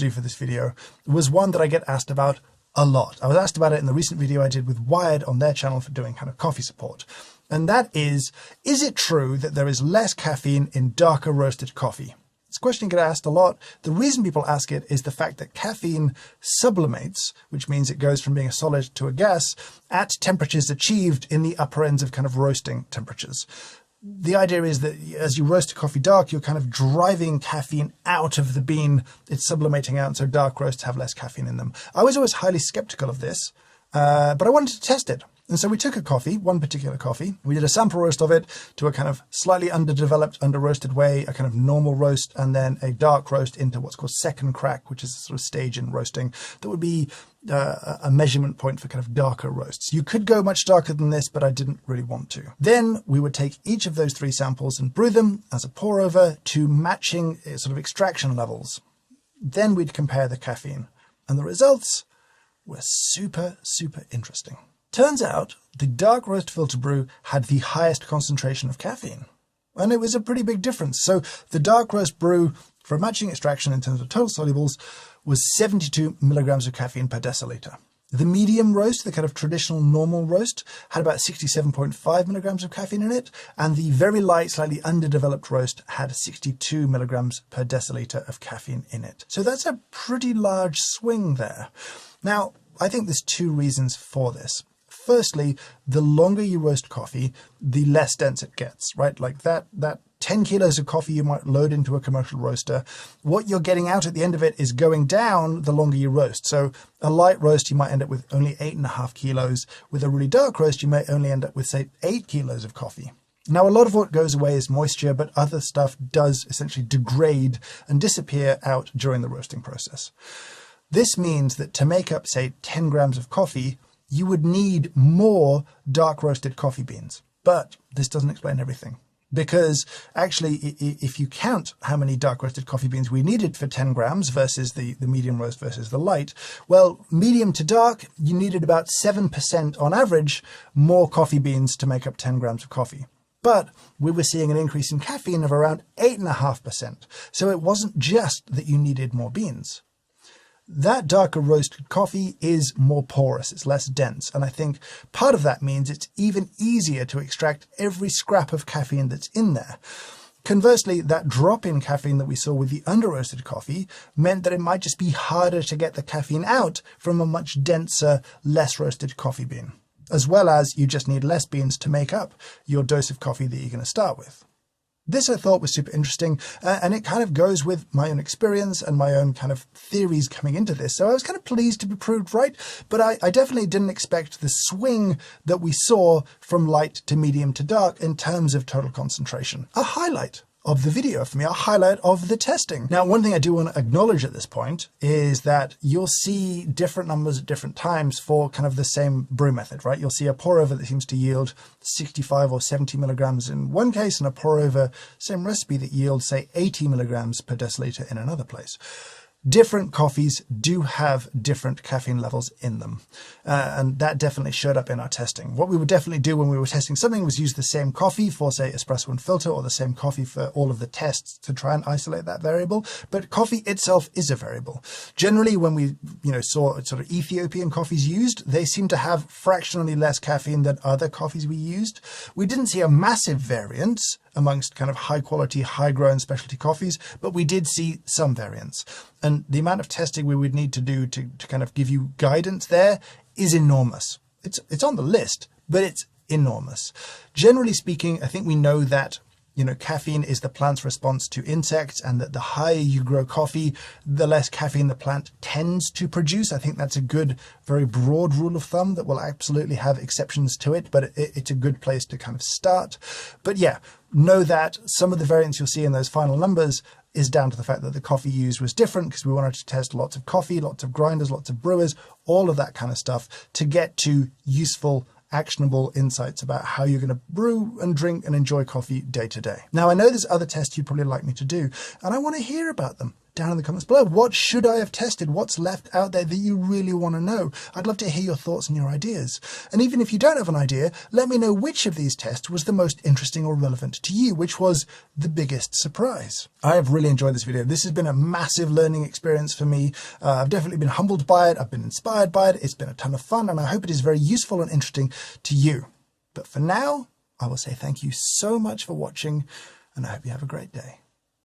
do for this video was one that I get asked about a lot. I was asked about it in the recent video I did with Wired on their channel for doing kind of coffee support. And that is it true that there is less caffeine in darker roasted coffee? This question gets asked a lot. The reason people ask it is the fact that caffeine sublimates, which means it goes from being a solid to a gas, at temperatures achieved in the upper ends of kind of roasting temperatures. The idea is that as you roast a coffee dark, you're kind of driving caffeine out of the bean. It's sublimating out, and so dark roasts have less caffeine in them. I was always highly skeptical of this, but I wanted to test it. And so we took a coffee, one particular coffee, we did a sample roast of it to a kind of slightly underdeveloped, under-roasted way, a kind of normal roast, and then a dark roast into what's called second crack, which is a sort of stage in roasting that would be a measurement point for kind of darker roasts. You could go much darker than this, but I didn't really want to. Then we would take each of those three samples and brew them as a pour over to matching sort of extraction levels. Then we'd compare the caffeine, and the results were super, super interesting. Turns out the dark roast filter brew had the highest concentration of caffeine, and it was a pretty big difference. So the dark roast brew for matching extraction in terms of total solubles was 72 milligrams of caffeine per deciliter. The medium roast, the kind of traditional normal roast, had about 67.5 milligrams of caffeine in it, and the very light, slightly underdeveloped roast had 62 milligrams per deciliter of caffeine in it. So that's a pretty large swing there. Now, I think there's two reasons for this. Firstly, the longer you roast coffee, the less dense it gets, right? Like that 10 kilos of coffee you might load into a commercial roaster, what you're getting out at the end of it is going down the longer you roast. So a light roast, you might end up with only 8.5 kilos. With a really dark roast, you may only end up with, say, 8 kilos of coffee. Now, a lot of what goes away is moisture, but other stuff does essentially degrade and disappear out during the roasting process. This means that to make up, say, 10 grams of coffee, you would need more dark roasted coffee beans. But this doesn't explain everything. Because actually, if you count how many dark roasted coffee beans we needed for 10 grams versus the medium roast versus the light, well, medium to dark, you needed about 7% on average more coffee beans to make up 10 grams of coffee. But we were seeing an increase in caffeine of around 8.5%. So it wasn't just that you needed more beans. That darker roasted coffee is more porous, it's less dense, and I think part of that means it's even easier to extract every scrap of caffeine that's in there. Conversely, that drop in caffeine that we saw with the under-roasted coffee meant that it might just be harder to get the caffeine out from a much denser, less roasted coffee bean, as well as you just need less beans to make up your dose of coffee that you're going to start with. This I thought was super interesting, and it kind of goes with my own experience and my own kind of theories coming into this. So I was kind of pleased to be proved right, but I definitely didn't expect the swing that we saw from light to medium to dark in terms of total concentration. A highlight of the video for me, a highlight of the testing. Now, one thing I do want to acknowledge at this point is that you'll see different numbers at different times for kind of the same brew method, right? You'll see a pour over that seems to yield 65 or 70 milligrams in one case, and a pour over, same recipe, that yields, say, 80 milligrams per deciliter in another place. Different coffees do have different caffeine levels in them, and that definitely showed up in our testing. What we would definitely do when we were testing something was use the same coffee for, say, espresso and filter, or the same coffee for all of the tests to try and isolate that variable. But coffee itself is a variable. Generally, when we saw sort of Ethiopian coffees used, they seem to have fractionally less caffeine than other coffees we used. We didn't see a massive variance amongst kind of high quality, high grown specialty coffees, but we did see some variance. And the amount of testing we would need to do to kind of give you guidance there is enormous. It's on the list, but it's enormous. Generally speaking, I think we know that caffeine is the plant's response to insects, and that the higher you grow coffee, the less caffeine the plant tends to produce. I think that's a good, very broad rule of thumb that will absolutely have exceptions to it, but it's a good place to kind of start. But yeah, know that some of the variance you'll see in those final numbers is down to the fact that the coffee used was different, because we wanted to test lots of coffee, lots of grinders, lots of brewers, all of that kind of stuff to get to useful, actionable insights about how you're going to brew and drink and enjoy coffee day to day. Now, I know there's other tests you'd probably like me to do, and I want to hear about them. down in the comments below. What should I have tested? What's left out there that you really want to know? I'd love to hear your thoughts and your ideas. And even if you don't have an idea, let me know which of these tests was the most interesting or relevant to you, which was the biggest surprise. I have really enjoyed this video. This has been a massive learning experience for me. I've definitely been humbled by it. I've been inspired by it. It's been a ton of fun, and I hope it is very useful and interesting to you. But for now, I will say thank you so much for watching, and I hope you have a great day.